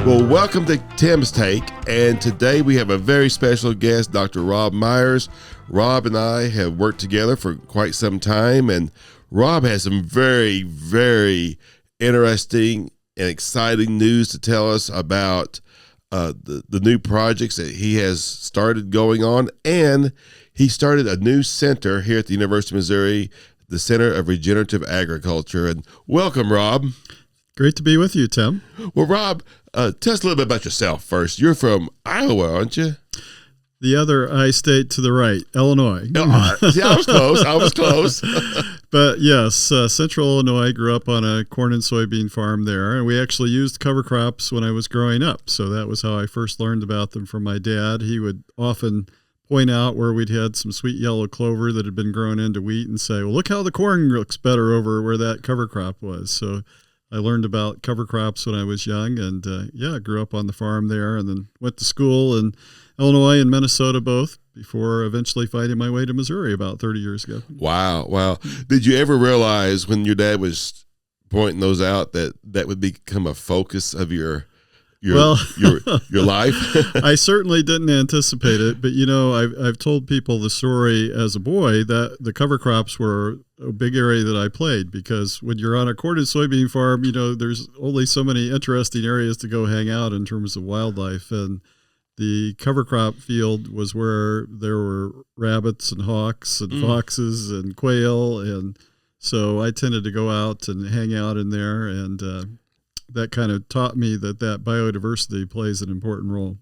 Well, welcome to Tim's Take, and today we have a very special guest, Dr. Rob Myers. Rob and I have worked together for quite some time, and Rob has some very, very interesting and exciting news to tell us about the new projects that he has started going on, and he started a new center here at the University of Missouri, the Center of Regenerative Agriculture. And welcome, Rob. Great to be with you, Tim. Well, Rob, tell us a little bit about yourself first. You're from Iowa, aren't you? The other I state to the right, Illinois. See, I was close. But yes, Central Illinois, grew up on a corn and soybean farm there, and we actually used cover crops when I was growing up. So that was how I first learned about them from my dad. He would often point out where we'd had some sweet yellow clover that had been grown into wheat and say, well, look how the corn looks better over where that cover crop was. So I learned about cover crops when I was young, and grew up on the farm there, and then went to school in Illinois and Minnesota both before eventually finding my way to Missouri about 30 years ago. Wow. Did you ever realize when your dad was pointing those out that would become a focus of your life? I certainly didn't anticipate it, but I've told people the story as a boy that the cover crops were a big area that I played, because when you're on a corn and soybean farm, there's only so many interesting areas to go hang out in terms of wildlife, and the cover crop field was where there were rabbits and hawks and foxes and quail, and so I tended to go out and hang out in there, and that kind of taught me that biodiversity plays an important role.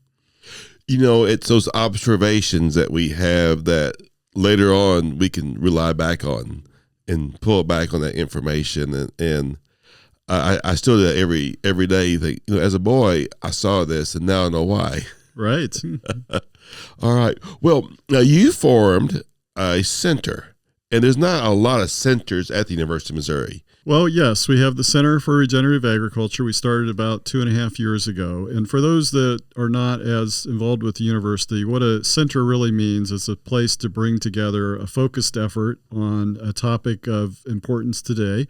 It's those observations that we have that later on we can rely back on and pull back on that information. And I still do that every day. You think, as a boy, I saw this and now I know why. Right. All right. Well, now you formed a center, and there's not a lot of centers at the University of Missouri. Well, yes, we have the Center for Regenerative Agriculture. We started about 2.5 years ago. And for those that are not as involved with the university, what a center really means is a place to bring together a focused effort on a topic of importance today,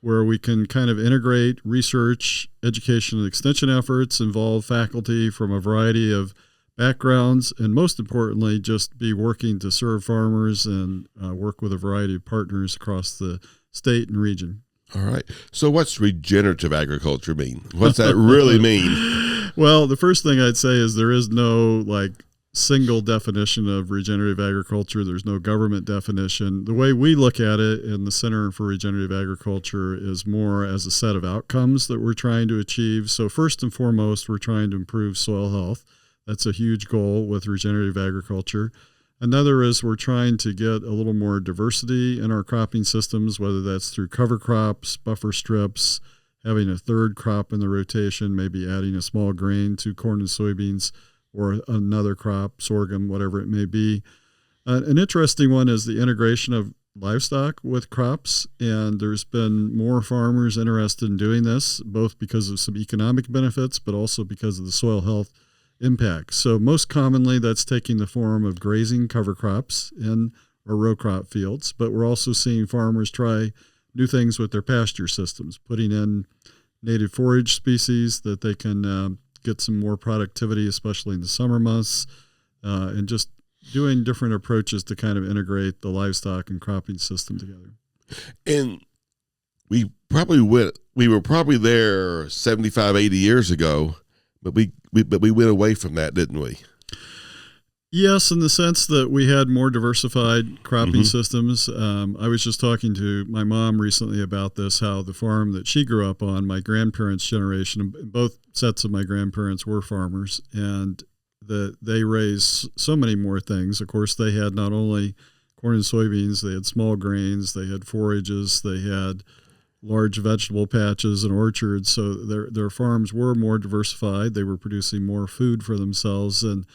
where we can kind of integrate research, education, and extension efforts, involve faculty from a variety of backgrounds, and most importantly, just be working to serve farmers and work with a variety of partners across the state and region. All right. So what's regenerative agriculture mean? What's that really mean? Well, the first thing I'd say is there is no single definition of regenerative agriculture. There's no government definition. The way we look at it in the Center for Regenerative Agriculture is more as a set of outcomes that we're trying to achieve. So first and foremost, we're trying to improve soil health. That's a huge goal with regenerative agriculture. Another is we're trying to get a little more diversity in our cropping systems, whether that's through cover crops, buffer strips, having a third crop in the rotation, maybe adding a small grain to corn and soybeans, or another crop, sorghum, whatever it may be. An interesting one is the integration of livestock with crops, and there's been more farmers interested in doing this, both because of some economic benefits, but also because of the soil health impact. So most commonly that's taking the form of grazing cover crops in our row crop fields, but we're also seeing farmers try new things with their pasture systems, putting in native forage species that they can get some more productivity, especially in the summer months, and just doing different approaches to kind of integrate the livestock and cropping system together. And we were probably there 75, 80 years ago, but we went away from that, didn't we? Yes, in the sense that we had more diversified cropping systems. I was just talking to my mom recently about this, how the farm that she grew up on, my grandparents' generation, both sets of my grandparents were farmers, and that they raised so many more things. Of course, they had not only corn and soybeans, they had small grains, they had forages, they had large vegetable patches and orchards. So their farms were more diversified. They were producing more food for themselves, and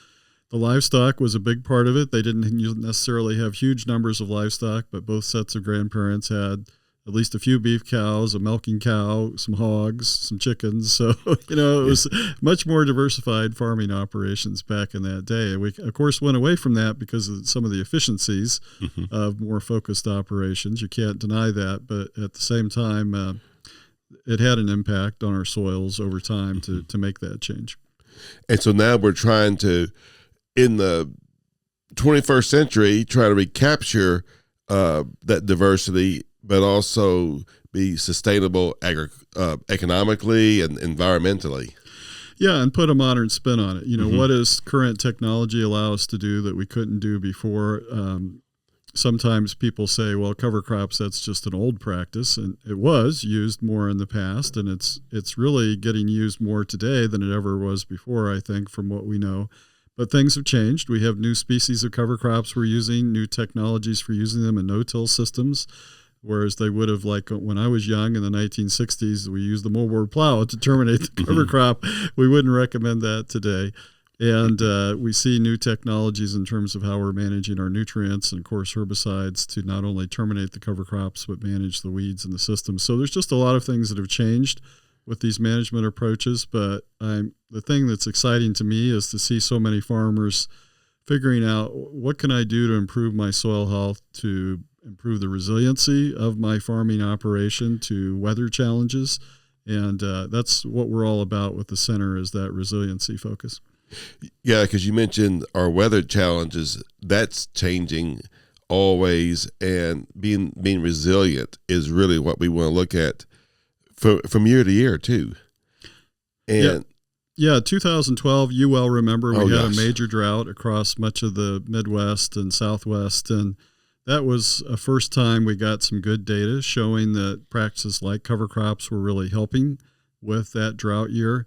the livestock was a big part of it. They didn't necessarily have huge numbers of livestock, but both sets of grandparents had at least a few beef cows, a milking cow, some hogs, some chickens. So, it was much more diversified farming operations back in that day. We, of course, went away from that because of some of the efficiencies of more focused operations. You can't deny that. But at the same time, it had an impact on our soils over time to make that change. And so now we're trying to, in the 21st century, try to recapture that diversity, but also be sustainable economically and environmentally. Yeah, and put a modern spin on it. What does current technology allow us to do that we couldn't do before? Sometimes people say, well, cover crops, that's just an old practice. And it was used more in the past, and it's really getting used more today than it ever was before, I think, from what we know. But things have changed. We have new species of cover crops we're using, new technologies for using them in no-till systems, whereas they would have, like when I was young in the 1960s, we used the moldboard plow to terminate the cover crop. We wouldn't recommend that today. And we see new technologies in terms of how we're managing our nutrients and, of course, herbicides to not only terminate the cover crops but manage the weeds in the system. So there's just a lot of things that have changed with these management approaches. But the thing that's exciting to me is to see so many farmers figuring out what can I do to improve my soil health, to improve the resiliency of my farming operation to weather challenges. And that's what we're all about with the center, is that resiliency focus. Yeah, because you mentioned our weather challenges. That's changing always, and being resilient is really what we want to look at from year to year too. And yeah, 2012, you well remember, we had gosh. a major drought across much of the Midwest and Southwest, and that was a first time we got some good data showing that practices like cover crops were really helping with that drought year.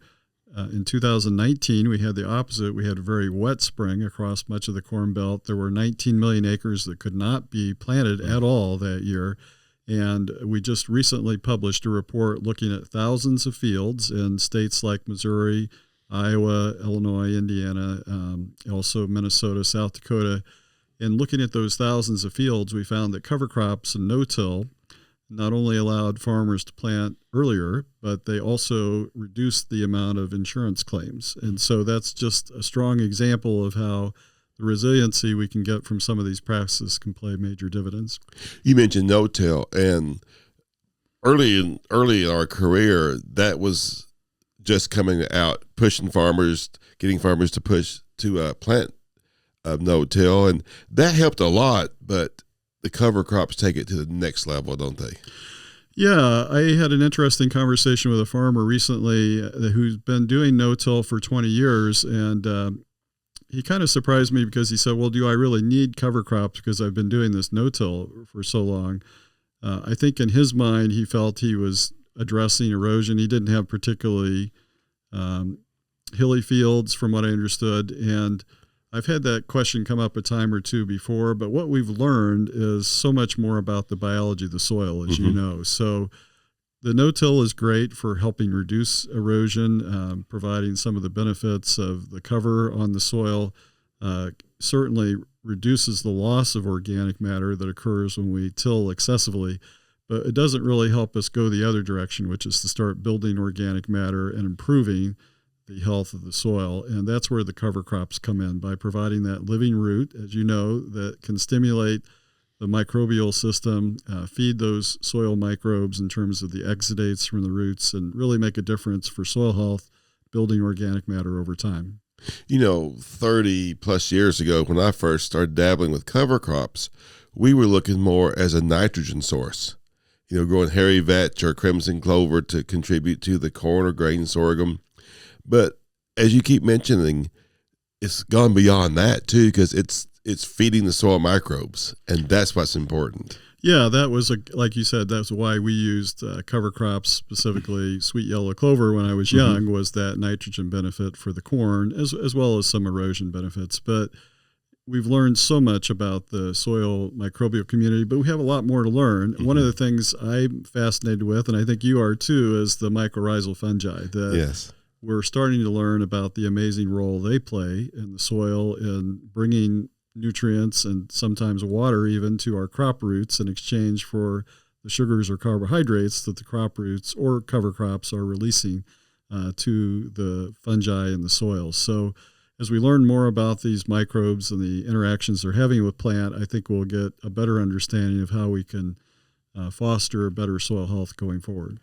In 2019, we had the opposite. We had a very wet spring across much of the Corn Belt. There were 19 million acres that could not be planted at all that year. And we just recently published a report looking at thousands of fields in states like Missouri, Iowa, Illinois, Indiana, also Minnesota, South Dakota. And looking at those thousands of fields, we found that cover crops and no-till not only allowed farmers to plant earlier, but they also reduced the amount of insurance claims. And so that's just a strong example of how the resiliency we can get from some of these practices can play major dividends. You mentioned no-till, and early in our career, that was just coming out, pushing farmers, getting farmers to push to plant no-till, and that helped a lot. But the cover crops take it to the next level, don't they? Yeah, I had an interesting conversation with a farmer recently who's been doing no-till for 20 years, and he kind of surprised me because he said, well, do I really need cover crops because I've been doing this no-till for so long? I think in his mind, he felt he was addressing erosion. He didn't have particularly hilly fields, from what I understood, and I've had that question come up a time or two before, but what we've learned is so much more about the biology of the soil, as you know. So the no-till is great for helping reduce erosion, providing some of the benefits of the cover on the soil, certainly reduces the loss of organic matter that occurs when we till excessively, but it doesn't really help us go the other direction, which is to start building organic matter and improving the health of the soil. And that's where the cover crops come in, by providing that living root, as you know, that can stimulate the microbial system, feed those soil microbes in terms of the exudates from the roots, and really make a difference for soil health, building organic matter over time. 30 plus years ago, when I first started dabbling with cover crops, we were looking more as a nitrogen source. Growing hairy vetch or crimson clover to contribute to the corn or grain sorghum. But as you keep mentioning, it's gone beyond that too, because it's feeding the soil microbes, and that's what's important. Yeah, that was, like you said, that's why we used cover crops, specifically sweet yellow clover when I was young, was that nitrogen benefit for the corn, as well as some erosion benefits. But we've learned so much about the soil microbial community, but we have a lot more to learn. One of the things I'm fascinated with, and I think you are too, is the mycorrhizal fungi. Yes. We're starting to learn about the amazing role they play in the soil in bringing nutrients and sometimes water even to our crop roots in exchange for the sugars or carbohydrates that the crop roots or cover crops are releasing to the fungi in the soil. So as we learn more about these microbes and the interactions they're having with plant, I think we'll get a better understanding of how we can foster better soil health going forward.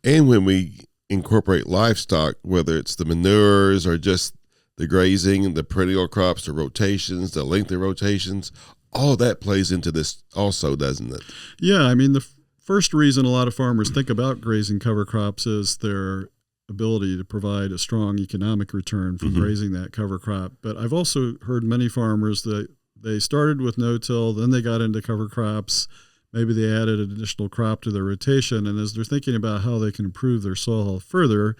And when we incorporate livestock, whether it's the manures or just the grazing, the perennial crops, the rotations, the length of rotations, all that plays into this also, doesn't it? Yeah, I mean, the first reason a lot of farmers think about grazing cover crops is their ability to provide a strong economic return from grazing that cover crop. But I've also heard many farmers that they started with no-till, then they got into cover crops. Maybe they added an additional crop to their rotation, and as they're thinking about how they can improve their soil health further,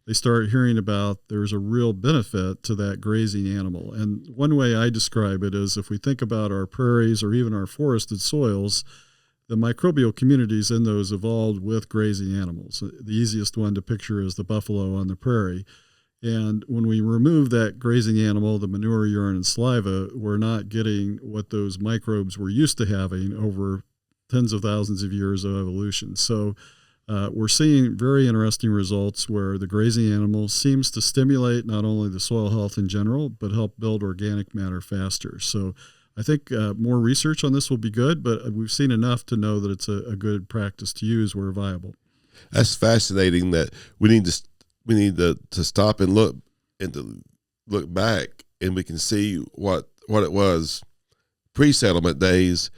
they start hearing about there's a real benefit to that grazing animal. And one way I describe it is if we think about our prairies or even our forested soils, the microbial communities in those evolved with grazing animals. The easiest one to picture is the buffalo on the prairie. And when we remove that grazing animal, the manure, urine, and saliva, we're not getting what those microbes were used to having over tens of thousands of years of evolution. So we're seeing very interesting results where the grazing animal seems to stimulate not only the soil health in general, but help build organic matter faster. So I think more research on this will be good, but we've seen enough to know that it's a good practice to use where viable. That's fascinating. That we need to stop and look back, and we can see what it was pre-settlement days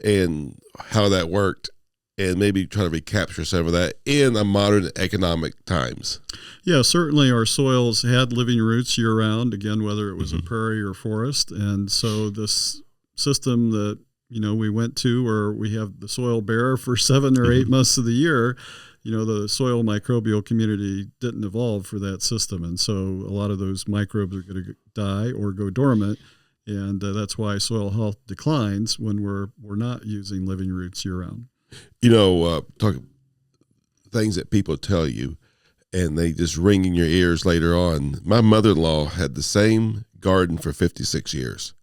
and how that worked, and maybe try to recapture some of that in a modern economic times. Yeah, certainly our soils had living roots year-round, again, whether it was a prairie or forest. And so this system that, we went to where we have the soil bare for 7 or 8 months of the year, the soil microbial community didn't evolve for that system. And so a lot of those microbes are going to die or go dormant. And that's why soil health declines when we're not using living roots year-round. Talk things that people tell you and they just ring in your ears later on. My mother-in-law had the same garden for 56 years.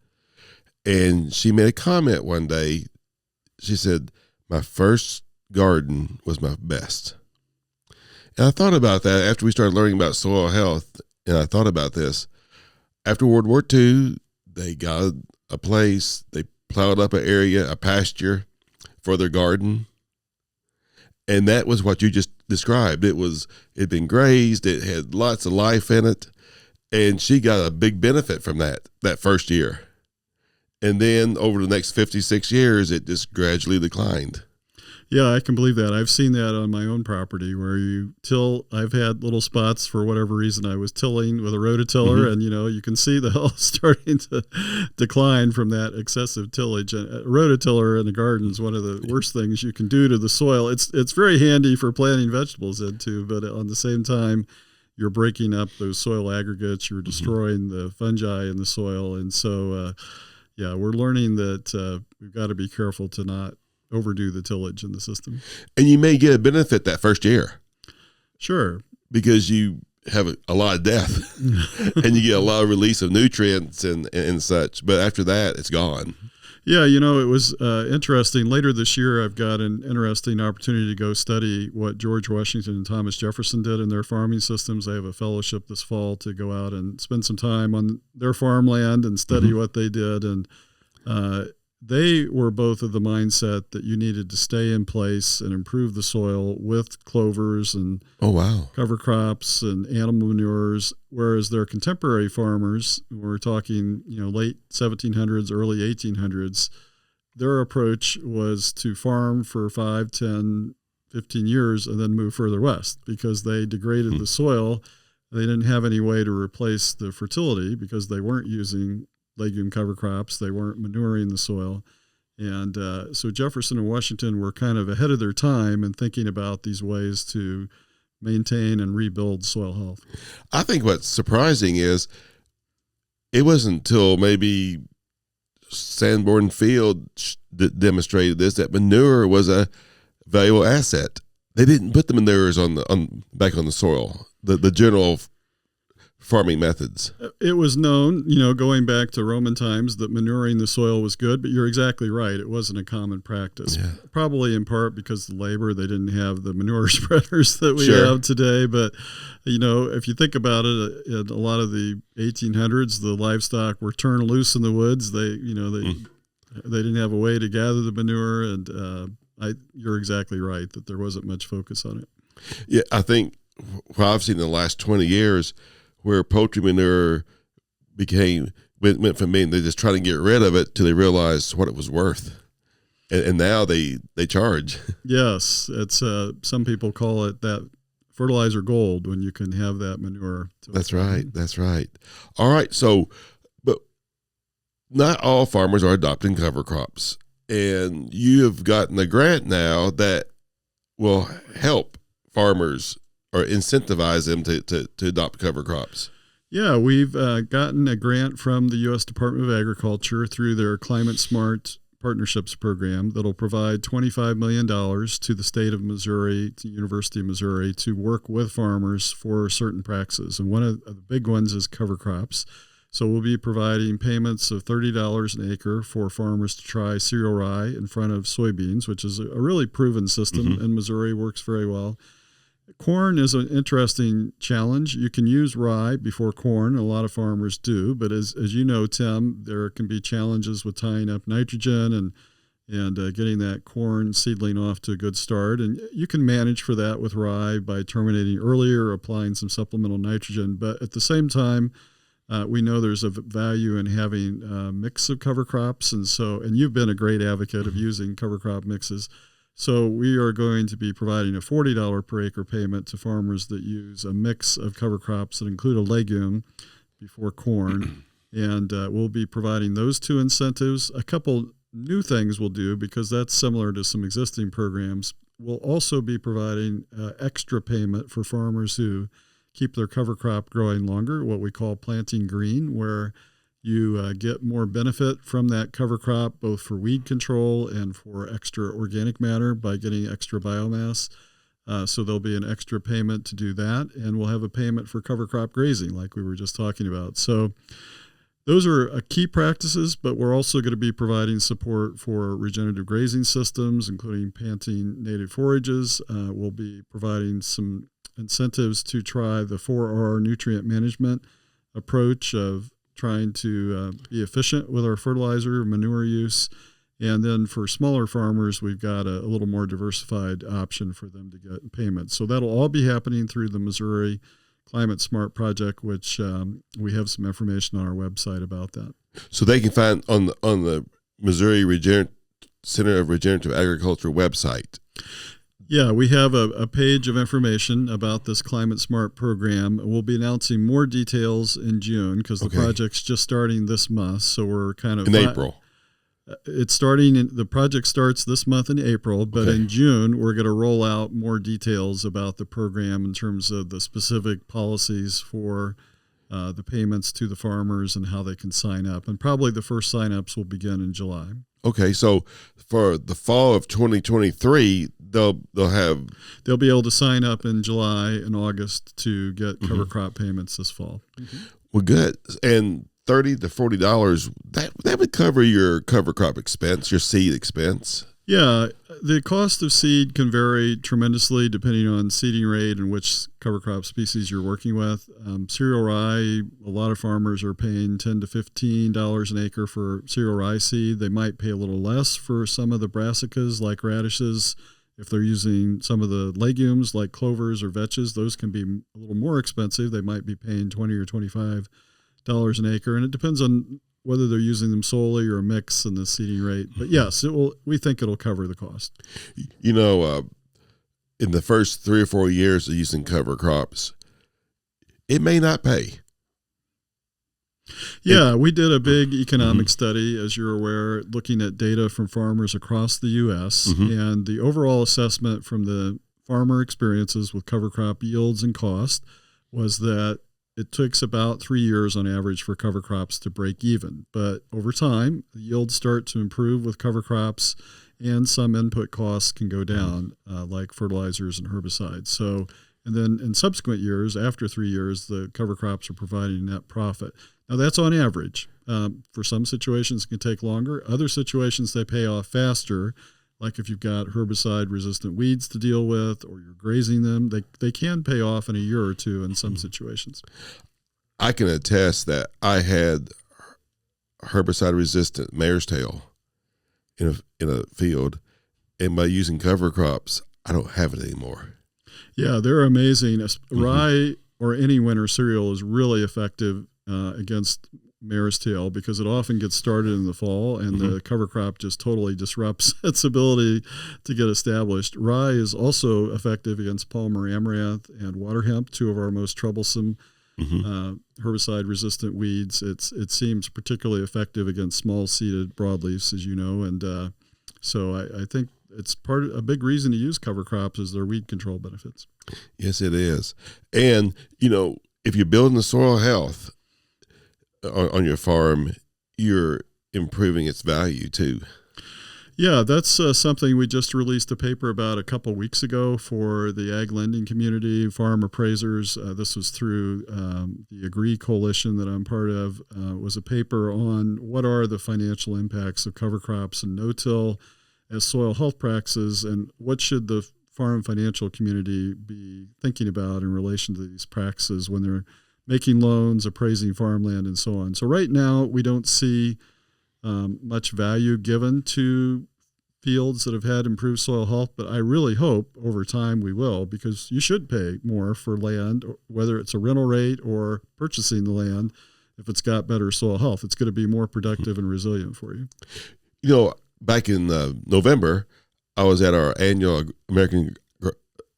And she made a comment one day. She said, "My first garden was my best." And I thought about that after we started learning about soil health. And I thought about this. After World War II, they got a place, they plowed up an area, a pasture for their garden. And that was what you just described. It'd been grazed. It had lots of life in it. And she got a big benefit from that first year. And then over the next 56 years, it just gradually declined. Yeah, I can believe that. I've seen that on my own property where you till. I've had little spots for whatever reason. I was tilling with a rototiller, and you can see the health starting to decline from that excessive tillage. And a rototiller in a garden is one of the worst things you can do to the soil. It's very handy for planting vegetables into, but on the same time, you're breaking up those soil aggregates. You're destroying the fungi in the soil, and so we're learning that we've got to be careful to not overdo the tillage in the system. And you may get a benefit that first year. Sure. Because you have a lot of death and you get a lot of release of nutrients and such. But after that, it's gone. Yeah, it was interesting. Later this year, I've got an interesting opportunity to go study what George Washington and Thomas Jefferson did in their farming systems. I have a fellowship this fall to go out and spend some time on their farmland and study what they did. And they were both of the mindset that you needed to stay in place and improve the soil with clovers and cover crops and animal manures, whereas their contemporary farmers, we're talking late 1700s, early 1800s, their approach was to farm for 5, 10, 15 years and then move further west because they degraded the soil. They didn't have any way to replace the fertility because they weren't using legume cover crops. They weren't manuring the soil. And so Jefferson and Washington were kind of ahead of their time in thinking about these ways to maintain and rebuild soil health. I think what's surprising is it wasn't until maybe Sanborn Field demonstrated this, that manure was a valuable asset. They didn't put the manures back on the soil. The general farming methods. It was known, going back to Roman times, that manuring the soil was good, but you're exactly right. It wasn't a common practice. Yeah. Probably in part because of the labor. They didn't have the manure spreaders that we Sure. have today. But, if you think about it, in a lot of the 1800s, the livestock were turned loose in the woods. They didn't have a way to gather the manure. And you're exactly right that there wasn't much focus on it. Yeah, I think what I've seen in the last 20 years, where poultry manure went from being they just trying to get rid of it till they realized what it was worth, and now they charge. Yes, it's some people call it that fertilizer gold when you can have that manure. That's right. That's right. All right. So, but not all farmers are adopting cover crops, and you have gotten a grant now that will help farmers or incentivize them to adopt cover crops. Yeah, we've gotten a grant from the U.S. Department of Agriculture through their Climate Smart Partnerships Program that'll provide $25 million to the state of Missouri, to University of Missouri, to work with farmers for certain practices. And one of the big ones is cover crops. So we'll be providing payments of $30 an acre for farmers to try cereal rye in front of soybeans, which is a really proven system in Missouri, works very well. Corn is an interesting challenge. You can use rye before corn. A lot of farmers do, but as you know, Tim, there can be challenges with tying up nitrogen and getting that corn seedling off to a good start. And you can manage for that with rye by terminating earlier, applying some supplemental nitrogen. But at the same time, we know there's a value in having a mix of cover crops, and you've been a great advocate of using cover crop mixes. So we are going to be providing a $40 per acre payment to farmers that use a mix of cover crops that include a legume before corn. And we'll be providing those two incentives. A couple new things we'll do, because that's similar to some existing programs. We'll also be providing extra payment for farmers who keep their cover crop growing longer, what we call planting green, where you get more benefit from that cover crop, both for weed control and for extra organic matter by getting extra biomass. So there'll be an extra payment to do that, and we'll have a payment for cover crop grazing like we were just talking about. So those are key practices, but we're also going to be providing support for regenerative grazing systems, including planting native forages. We'll be providing some incentives to try the 4R nutrient management approach of trying to be efficient with our fertilizer, manure use. And then for smaller farmers, we've got a little more diversified option for them to get payments. So that'll all be happening through the Missouri Climate Smart Project, which we have some information on our website about that. So they can find on the Missouri Center of Regenerative Agriculture website. Yeah, we have a page of information about this Climate Smart program. We'll be announcing more details in June because the project's just starting this month. So we're kind of in April. It's starting. The project starts this month in April, but in June we're going to roll out more details about the program in terms of the specific policies for the payments to the farmers and how they can sign up. And probably the first sign-ups will begin in July. Okay, so for the fall of 2023, they'll be able to sign up in July and August to get cover crop payments this fall. Well, good. And $30 to $40 that would cover your cover crop expense, your seed expense. Yeah, the cost of seed can vary tremendously depending on seeding rate and which cover crop species you're working with. Cereal rye, a lot of farmers are paying $10 to $15 an acre for cereal rye seed. They might pay a little less for some of the brassicas like radishes. If they're using some of the legumes like clovers or vetches, those can be a little more expensive. They might be paying $20 or $25 an acre, and it depends on whether they're using them solely or a mix and the seeding rate. But yes, it will. We think it'll cover the cost. You know, in the first 3 or 4 years of using cover crops, it may not pay. Yeah, we did a big economic study, as you're aware, looking at data from farmers across the U.S. And the overall assessment from the farmer experiences with cover crop yields and cost was that it takes about 3 years on average for cover crops to break even. But over time, the yields start to improve with cover crops, and some input costs can go down, like fertilizers and herbicides. So And then in subsequent years, after 3 years, the cover crops are providing net profit. Now, that's on average. For some situations, it can take longer. Other situations, they pay off faster. Like if you've got herbicide-resistant weeds to deal with or you're grazing them, they can pay off in a year or two in some situations. I can attest that I had herbicide-resistant mare's tail in a field, and by using cover crops, I don't have it anymore. Yeah, they're amazing. Rye or any winter cereal is really effective against mare's tail because it often gets started in the fall, and the cover crop just totally disrupts its ability to get established. Rye is also effective against Palmer amaranth and water hemp, two of our most troublesome herbicide-resistant weeds. It seems particularly effective against small-seeded broadleafs, as you know, and so I think it's a big reason to use cover crops is their weed control benefits. Yes, it is. And, if you're building the soil health on your farm, you're improving its value too. Yeah, that's something we just released a paper about a couple weeks ago for the ag lending community, farm appraisers. This was through the Agree Coalition that I'm part of. It was a paper on what are the financial impacts of cover crops and no-till as soil health practices, and what should the farm financial community be thinking about in relation to these practices when they're making loans, appraising farmland, and so on. So right now, we don't see much value given to fields that have had improved soil health, but I really hope over time we will, because you should pay more for land, whether it's a rental rate or purchasing the land. If it's got better soil health, it's going to be more productive and resilient for you. Back in November, I was at our annual American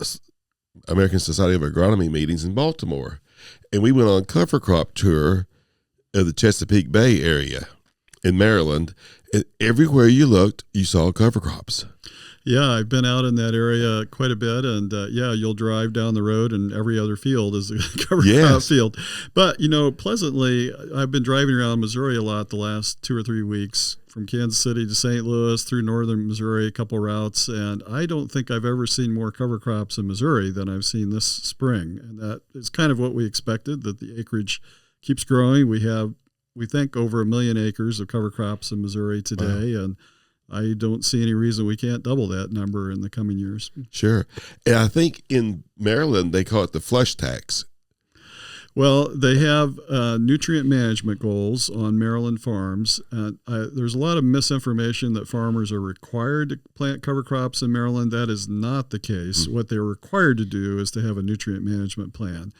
Society of Agronomy meetings in Baltimore, and we went on a cover crop tour of the Chesapeake Bay area in Maryland, and everywhere you looked, you saw cover crops. Yeah, I've been out in that area quite a bit, and you'll drive down the road, and every other field is a cover crop field. But, pleasantly, I've been driving around Missouri a lot the last 2 or 3 weeks, from Kansas City to St. Louis through northern Missouri, a couple routes, and I don't think I've ever seen more cover crops in Missouri than I've seen this spring, and that is kind of what we expected, that the acreage keeps growing. We think over 1 million acres of cover crops in Missouri today, and I don't see any reason we can't double that number in the coming years. Sure. And I think in Maryland, they call it the flush tax. Well, they have nutrient management goals on Maryland farms. There's a lot of misinformation that farmers are required to plant cover crops in Maryland. That is not the case. What they're required to do is to have a nutrient management plan.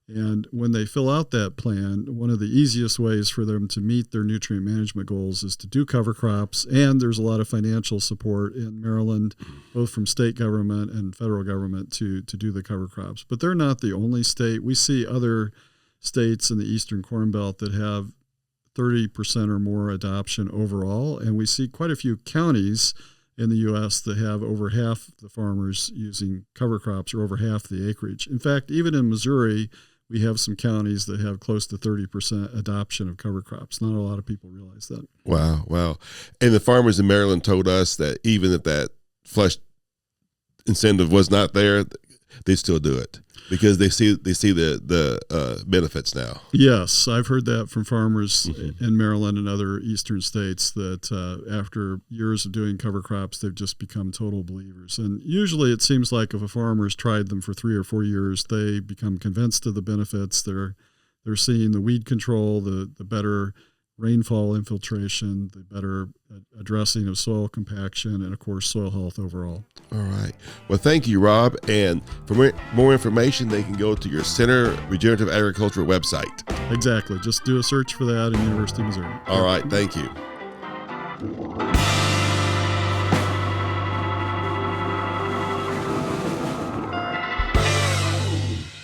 And when they fill out that plan, one of the easiest ways for them to meet their nutrient management goals is to do cover crops. And there's a lot of financial support in Maryland, both from state government and federal government to do the cover crops. But they're not the only state. We see other states in the Eastern Corn Belt that have 30% or more adoption overall. And we see quite a few counties in the U.S. that have over half the farmers using cover crops or over half the acreage. In fact, even in Missouri, we have some counties that have close to 30% adoption of cover crops. Not a lot of people realize that. Wow. And the farmers in Maryland told us that even if that flush incentive was not there, they still do it because they see the benefits now. Yes, I've heard that from farmers in Maryland and other eastern states that after years of doing cover crops, they've just become total believers. And usually it seems like if a farmer's tried them for 3 or 4 years, they become convinced of the benefits. They're seeing the weed control, the better rainfall infiltration, the better addressing of soil compaction, and of course soil health overall. All right. Well, thank you, Rob. And for more information, they can go to your Center Regenerative Agriculture website. Exactly. Just do a search for that in University of Missouri. All right. Thank you.